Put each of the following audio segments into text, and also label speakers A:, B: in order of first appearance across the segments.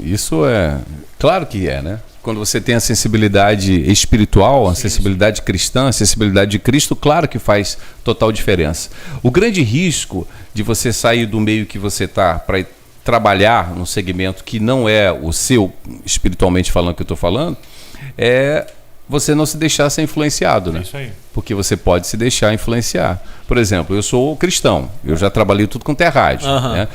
A: Isso é... Claro que é, né? Quando você tem a sensibilidade espiritual, a sensibilidade cristã, a sensibilidade de Cristo, claro que faz total diferença. O grande risco de você sair do meio que você está para trabalhar num segmento que não é o seu, espiritualmente falando que eu estou falando, é você não se deixar ser influenciado, né?
B: É isso aí.
A: Porque você pode se deixar influenciar. Por exemplo, eu sou cristão, eu já trabalhei tudo com rádio, né?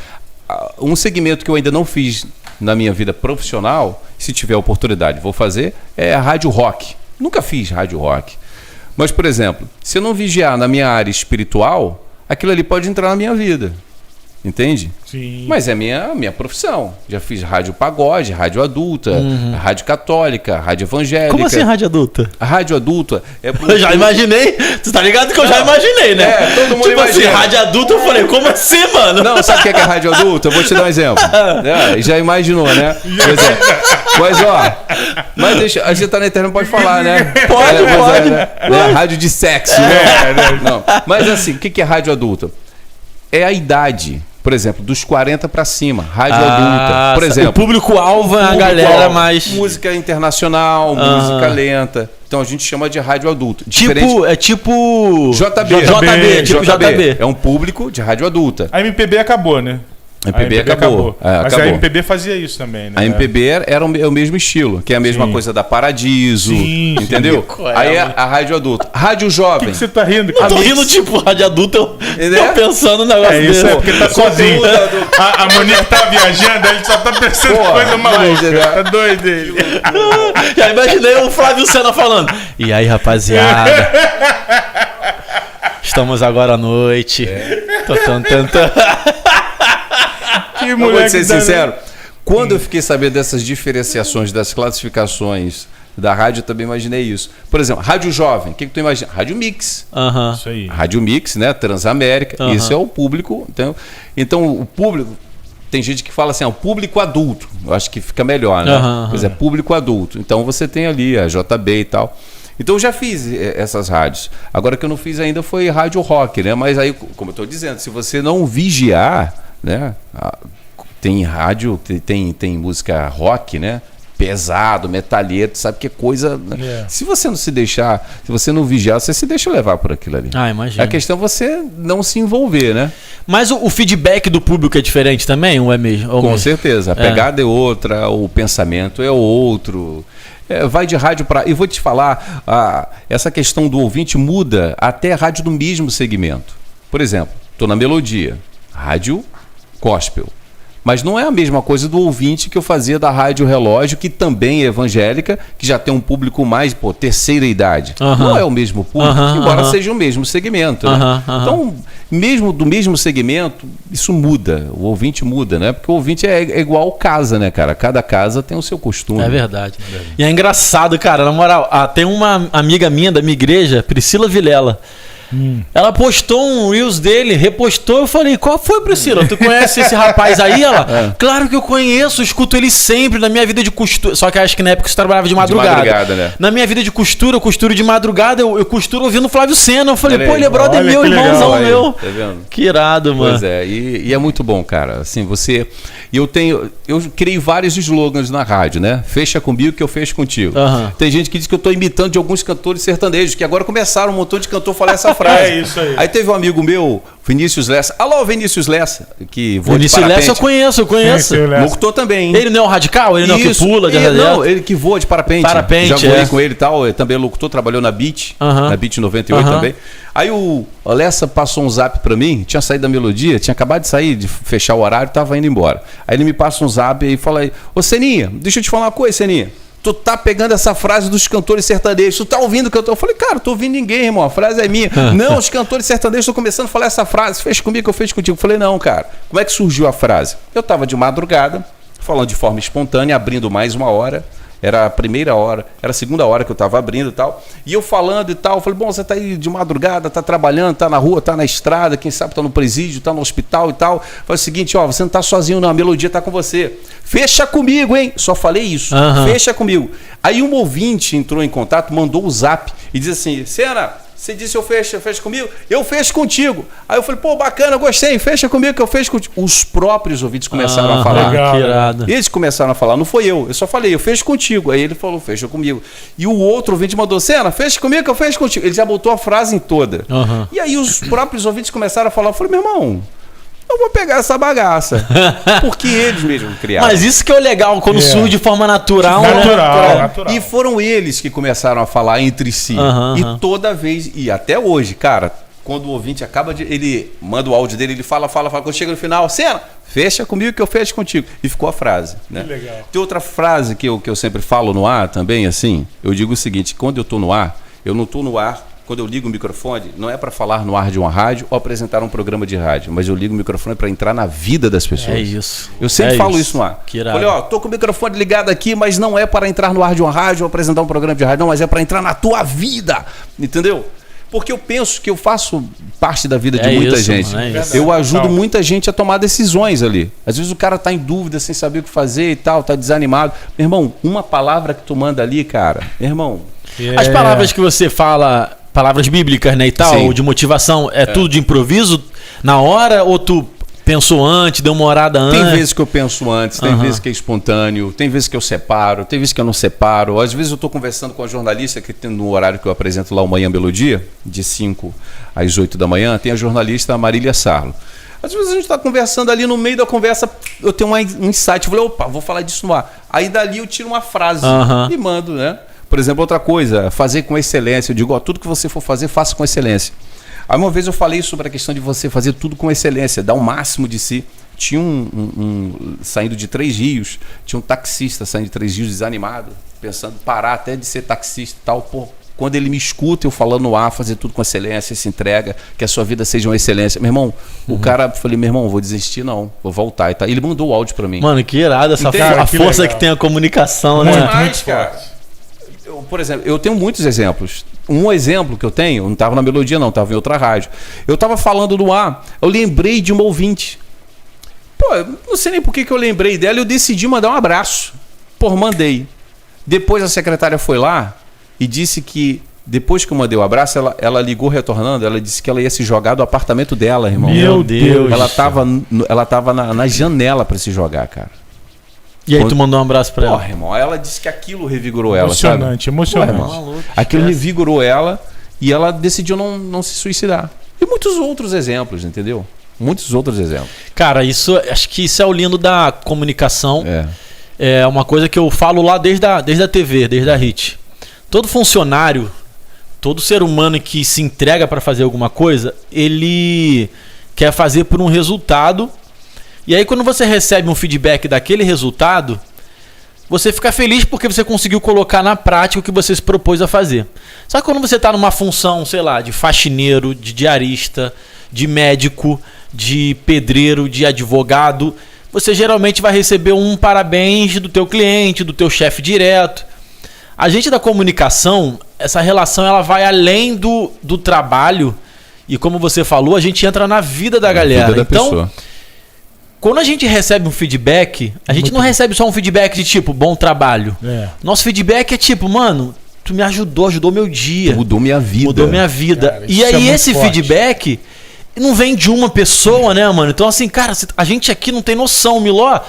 A: Um segmento que eu ainda não fiz na minha vida profissional, se tiver oportunidade, vou fazer, é a rádio rock. Nunca fiz rádio rock. Mas, por exemplo, se eu não vigiar na minha área espiritual, aquilo ali pode entrar na minha vida. Entende?
B: Sim.
A: Mas é minha profissão. Já fiz rádio pagode, rádio adulta, rádio católica, rádio evangélica.
C: Como assim rádio adulta?
A: A rádio adulta é...
C: Eu já imaginei. Tu tá ligado que eu já imaginei, né?
A: É, todo mundo
C: tipo
A: imagina.
C: assim, rádio adulta, eu falei, como assim, mano?
A: Não, sabe o que é rádio adulta? Eu vou te dar um exemplo. Já imaginou, né? Mas, ó, mas deixa, a gente tá na internet, não pode falar, né?
C: Pode.
A: Né? Rádio de sexo, né? Não. Mas assim, o que é rádio adulta? É a idade. Por exemplo, dos 40 para cima, rádio adulta. Por exemplo,
C: o público-alvo é a galera mais...
A: Música internacional, música lenta. Então a gente chama de rádio adulto.
C: É tipo...
A: JB.
C: Tipo JB.
A: É um público de rádio adulta.
B: A MPB acabou, né?
A: A MPB acabou.
B: Mas
A: acabou.
B: a MPB fazia isso também, né?
A: A MPB era o mesmo estilo, que é a mesma coisa da Paradiso, entendeu? Aí a rádio adulta. Rádio jovem.
B: Por que você tá rindo?
C: Eu tô rindo, tipo, rádio adulta, eu tô pensando no negócio
B: isso
C: dele.
B: é porque tá sozinho. A Monique tá viajando, ele só tá pensando em coisa maluca. Tá doido ele.
C: Já imaginei o Flávio Sena falando. E aí, rapaziada? Estamos agora à noite. Tô tentando...
A: Eu vou ser sincero, quando eu fiquei sabendo dessas diferenciações, das classificações da rádio, eu também imaginei isso. Por exemplo, rádio jovem, o que tu imagina? Rádio Mix.
B: Isso aí.
A: Rádio Mix, né? Transamérica. Esse é o público. Então, o público... Tem gente que fala assim, o público adulto. Eu acho que fica melhor, né? Mas é público adulto. Então, você tem ali a JB e tal. Então eu já fiz essas rádios. Agora, o que eu não fiz ainda foi rádio rock, né? Mas aí, como eu estou dizendo, se você não vigiar, né? Tem rádio, tem música rock, né? Pesado, metalheiro, sabe que é coisa... Se você não se deixar, se você não vigiar, você se deixa levar por aquilo ali.
C: Imagina.
A: A questão é você não se envolver, né?
C: Mas o feedback do público é diferente também, ou é mesmo?
A: Com certeza. A pegada é outra, o pensamento é outro... vai de rádio para... E vou te falar, essa questão do ouvinte muda até a rádio do mesmo segmento. Por exemplo, estou na Melodia, rádio gospel. Mas não é a mesma coisa do ouvinte que eu fazia da Rádio Relógio, que também é evangélica, que já tem um público mais, terceira idade. Não é o mesmo público, embora seja o mesmo segmento. Né? Então, mesmo do mesmo segmento, isso muda. O ouvinte muda, né? Porque o ouvinte é igual casa, né, cara? Cada casa tem o seu costume.
C: É verdade. E é engraçado, cara, na moral, tem uma amiga minha da minha igreja, Priscila Vilela. Ela postou um Reels dele, repostou, eu falei, qual foi, Priscila? Tu conhece esse rapaz aí? Ela, claro que eu conheço, escuto ele sempre na minha vida de costura, só que acho que na época você trabalhava de madrugada. Né? Na minha vida de costura, eu costuro de madrugada, eu costuro ouvindo o Flávio Sena, eu falei, pô, ele é brother meu, irmãozão meu. Tá vendo? Que irado, mano.
A: Pois é, e é muito bom, cara, assim, eu criei vários slogans na rádio, né? Fecha comigo que eu fecho contigo. Tem gente que diz que eu tô imitando de alguns cantores sertanejos, que agora começaram um montão de cantor falar essa frase.
B: É isso aí.
A: Aí teve um amigo meu, Vinícius Lessa. Alô, Vinícius Lessa, que voa
C: Vinícius
A: de parapente.
C: Lessa eu conheço.
A: Locutor também, hein?
C: Ele não é o radical? Ele não é o que pula?
A: Não, ele que voa de parapente. Já voei com ele e tal, também locutor, trabalhou na Beat, na Beat 98 também. Aí o Lessa passou um zap pra mim, tinha saído da Melodia, tinha acabado de sair, de fechar o horário, tava indo embora. Aí ele me passa um zap e fala aí, ô Seninha, deixa eu te falar uma coisa, Seninha. Tu tá pegando essa frase dos cantores sertanejos, tu tá ouvindo o cantor? Eu falei, cara, tô ouvindo ninguém, irmão, a frase é minha. Não, os cantores sertanejos estão começando a falar essa frase, fez comigo que eu fiz contigo. Eu falei, não, cara, como é que surgiu a frase? Eu tava de madrugada, falando de forma espontânea, abrindo mais uma hora. Era a primeira hora, era a segunda hora que eu tava abrindo e tal. E eu falando e tal, eu falei, bom, você tá aí de madrugada, tá trabalhando, tá na rua, tá na estrada, quem sabe tá no presídio, tá no hospital e tal. Falei o seguinte, ó, você não tá sozinho não, a Melodia tá com você. Fecha comigo, hein? Só falei isso, fecha comigo. Aí um ouvinte entrou em contato, mandou o zap e diz assim, Sena, Você disse eu fecho comigo? Eu fecho contigo. Aí eu falei, pô, bacana, gostei, fecha comigo que eu fecho contigo. Os próprios ouvintes começaram a falar.
C: Legal, que irado.
A: Eles começaram a falar, não foi eu só falei, eu fecho contigo. Aí ele falou, fecha comigo. E o outro ouvinte mandou, Senna, fecha comigo que eu fecho contigo. Ele já botou a frase em toda. E aí os próprios ouvintes começaram a falar, eu falei, meu irmão, eu vou pegar essa bagaça. Porque eles mesmos criaram.
C: Mas isso que é o legal, quando surge de forma natural.
B: Natural.
A: E foram eles que começaram a falar entre si. E toda vez, e até hoje, cara, quando o ouvinte acaba de... Ele manda o áudio dele, ele fala. Quando chega no final, Senna, fecha comigo que eu fecho contigo. E ficou a frase, né?
B: Que legal.
A: Tem outra frase que eu sempre falo no ar também, assim. Eu digo o seguinte, quando eu tô no ar, eu não tô no ar... Quando eu ligo o microfone, não é para falar no ar de uma rádio ou apresentar um programa de rádio, mas eu ligo o microfone para entrar na vida das pessoas.
C: É isso.
A: Eu sempre falo isso no ar.
C: Falei,
A: tô com o microfone ligado aqui, mas não é para entrar no ar de uma rádio ou apresentar um programa de rádio, não, mas é para entrar na tua vida. Entendeu? Porque eu penso que eu faço parte da vida de muita gente. Eu ajudo muita gente a tomar decisões ali. Às vezes o cara tá em dúvida, sem saber o que fazer e tal, tá desanimado. Meu irmão, uma palavra que tu manda ali, cara, meu irmão...
C: As palavras que você fala... Palavras bíblicas, né, e tal, ou de motivação, tudo de improviso na hora ou tu pensou antes, deu uma orada antes?
A: Tem vezes que eu penso antes, tem vezes que é espontâneo, tem vezes que eu separo, tem vezes que eu não separo. Às vezes eu estou conversando com a jornalista, que tem no horário que eu apresento lá o Manhã Melodia, de 5 às 8 da manhã, tem a jornalista Marília Sarlo. Às vezes a gente está conversando ali, no meio da conversa, eu tenho um insight, eu falei, opa, vou falar disso no ar. Aí dali eu tiro uma frase e mando, né? Por exemplo, outra coisa, fazer com excelência. Eu digo, tudo que você for fazer, faça com excelência. Aí uma vez eu falei sobre a questão de você fazer tudo com excelência, dar o máximo de si. Tinha saindo de 3 Rios, tinha um taxista saindo de 3 Rios desanimado, pensando parar até de ser taxista e tal. Pô, quando ele me escuta eu falando no ar, fazer tudo com excelência, se entrega, que a sua vida seja uma excelência. Meu irmão, o cara, falei, meu irmão, vou desistir não, vou voltar. E tá. Ele mandou o áudio pra mim.
C: Mano, que irado essa a força legal que tem a comunicação, né?
A: Muito cara. Por exemplo, eu tenho muitos exemplos. Um exemplo que eu tenho, não estava na Melodia não, estava em outra rádio. Eu estava falando no ar, eu lembrei de uma ouvinte. Pô, não sei nem por que eu lembrei dela, eu decidi mandar um abraço. Pô, mandei. Depois a secretária foi lá e disse que, depois que eu mandei o abraço, ela ligou retornando, ela disse que ela ia se jogar do apartamento dela, irmão.
C: Meu Deus.
A: Ela tava na janela para se jogar, cara.
C: E aí tu mandou um abraço pra ela?
A: Irmão, ela disse que aquilo revigorou ela,
B: sabe? Emocionante.
A: Aquilo revigorou ela e ela decidiu não se suicidar. E muitos outros exemplos, entendeu? Muitos outros exemplos.
C: Cara, acho que isso é o lindo da comunicação. É uma coisa que eu falo lá desde a TV, desde a HIT. Todo funcionário, todo ser humano que se entrega para fazer alguma coisa, ele quer fazer por um resultado. E aí quando você recebe um feedback daquele resultado, você fica feliz porque você conseguiu colocar na prática o que você se propôs a fazer. Só que quando você está numa função, sei lá, de faxineiro, de diarista, de médico, de pedreiro, de advogado, você geralmente vai receber um parabéns do teu cliente, do teu chefe direto. A gente da comunicação, essa relação ela vai além do trabalho e como você falou, a gente entra na vida da galera.
A: Vida da pessoa.
C: Quando a gente recebe um feedback, a gente não recebe só um feedback de tipo, bom trabalho. Nosso feedback é tipo, mano, tu me ajudou meu dia.
A: Tu mudou minha vida.
C: Cara, e aí esse feedback não vem de uma pessoa, né, mano? Então assim, cara, a gente aqui não tem noção, Miló.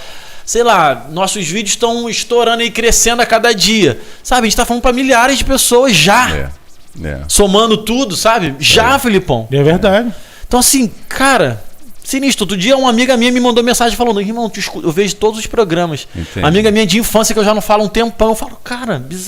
C: Sei lá, nossos vídeos estão estourando e crescendo a cada dia. Sabe, a gente tá falando pra milhares de pessoas já. Somando tudo, sabe? Já, Filipão.
B: É verdade.
C: Então assim, cara... Sinistro. Outro dia uma amiga minha me mandou mensagem falando, irmão, eu vejo todos os programas. Entendi. Amiga minha de infância que eu já não falo um tempão. Eu falo, cara, bizarro.